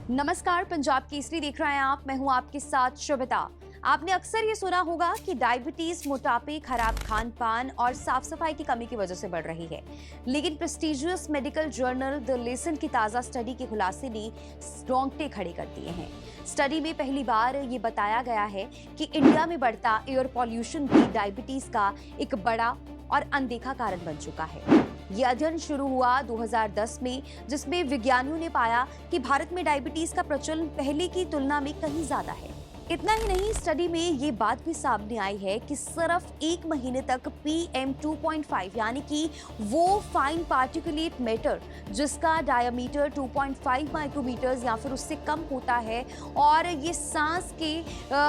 नमस्कार, पंजाब केसरी देख रहे हैं आप। मैं हूं आपके साथ शुभिता। आपने अक्सर ये सुना होगा कि डायबिटीज मोटापे, खराब खान पान और साफ सफाई की कमी की वजह से बढ़ रही है। लेकिन prestigious medical journal the lesson की ताजा स्टडी के खुलासे ने रोंगटे खड़े कर दिए हैं। स्टडी में पहली बार ये बताया गया है कि इंडिया में बढ़ता एयर पॉल्यूशन भी डायबिटीज का एक बड़ा और अनदेखा कारण बन चुका है। ये अध्ययन शुरू हुआ 2010 में, जिसमें विज्ञानियों ने पाया कि भारत में डायबिटीज का प्रचलन पहले की तुलना में कहीं ज्यादा है। इतना ही नहीं, स्टडी में ये बात भी सामने आई है कि सिर्फ 1 महीने तक PM 2.5 यानी कि वो फाइन पार्टिकुलेट मैटर जिसका डायमीटर 2.5 माइक्रोमीटर्स या फिर उससे कम होता है और ये सांस के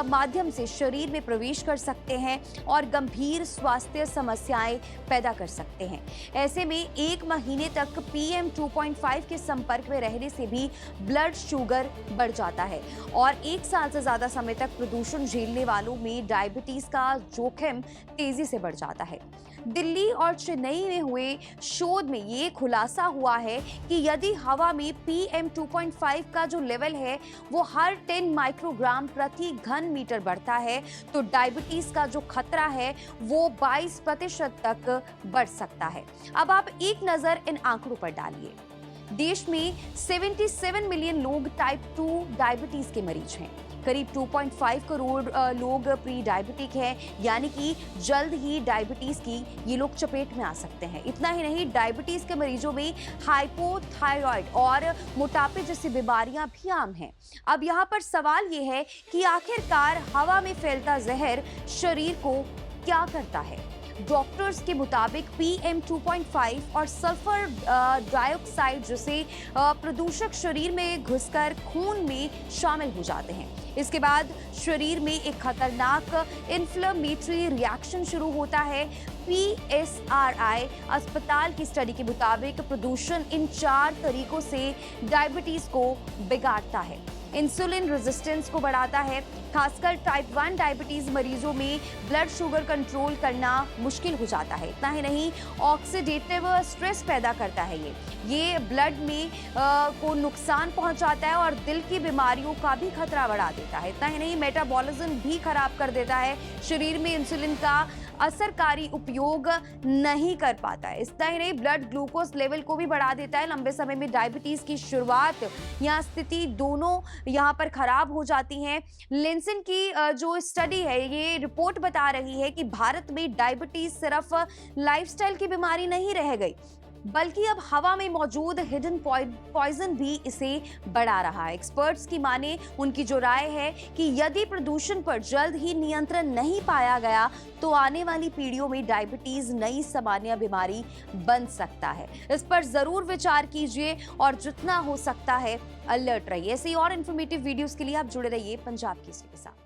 माध्यम से शरीर में प्रवेश कर सकते हैं और गंभीर स्वास्थ्य समस्याएं पैदा कर सकते हैं। ऐसे में 1 महीने तक PM 2.5 के संपर्क में रहने से भी ब्लड शुगर बढ़ जाता है और 1 साल से ज्यादा समय तक प्रदूषण झेलने वालों में डायबिटीज का जोखिम तेजी से बढ़ जाता है। दिल्ली और चेन्नई में हुए शोध में ये खुलासा हुआ है कि यदि हवा में PM 2.5 का जो लेवल है वो हर 10 माइक्रोग्राम प्रति घन मीटर बढ़ता है तो डायबिटीज का जो खतरा है वो 22% तक बढ़ सकता है। अब आप एक नजर इन आंकड़ों पर डालिए। देश में 77 मिलियन लोग टाइप 2 डायबिटीज के मरीज हैं। करीब 2.5 करोड़ लोग प्री डायबिटिक हैं, यानी कि जल्द ही डायबिटीज की ये लोग चपेट में आ सकते हैं। इतना ही नहीं, डायबिटीज के मरीजों में हाइपोथायराइड और मोटापे जैसी बीमारियां भी आम हैं। अब यहाँ पर सवाल ये है कि आखिरकार हवा में फैलता जहर शरीर को क्या करता है। डॉक्टर्स के मुताबिक PM 2.5 और सल्फर डाइऑक्साइड जैसे प्रदूषक शरीर में घुसकर खून में शामिल हो जाते हैं। इसके बाद शरीर में एक खतरनाक इन्फ्लेमेटरी रिएक्शन शुरू होता है। PSRI अस्पताल की स्टडी के मुताबिक प्रदूषण इन 4 तरीकों से डायबिटीज को बिगाड़ता है। इंसुलिन रेजिस्टेंस को बढ़ाता है, खासकर टाइप 1 डायबिटीज मरीजों में ब्लड शुगर कंट्रोल करना मुश्किल हो जाता है। इतना ही नहीं, ऑक्सीडेटिव स्ट्रेस पैदा करता है। ये ब्लड में को नुकसान पहुंचाता है और दिल की बीमारियों का भी खतरा बढ़ा देता है। इतना ही नहीं, मेटाबॉलिज्म भी खराब कर देता है। शरीर में इंसुलिन का असरकारी उपयोग नहीं कर पाता है। इतना ही नहीं, ब्लड ग्लूकोज लेवल को भी बढ़ा देता है। लंबे समय में डायबिटीज की शुरुआत या स्थिति दोनों यहाँ पर खराब हो जाती हैं। लेंसन की जो स्टडी है, ये रिपोर्ट बता रही है कि भारत में डायबिटीज सिर्फ लाइफस्टाइल की बीमारी नहीं रह गई, बल्कि अब हवा में मौजूद हिडन पॉइजन भी इसे बढ़ा रहा है। एक्सपर्ट्स की माने, उनकी जो राय है कि यदि प्रदूषण पर जल्द ही नियंत्रण नहीं पाया गया तो आने वाली पीढ़ियों में डायबिटीज नई सामान्य बीमारी बन सकता है। इस पर जरूर विचार कीजिए और जितना हो सकता है अलर्ट रहिए। ऐसे और इन्फॉर्मेटिव वीडियोस के लिए आप जुड़े रहिए पंजाब केसरी के साथ।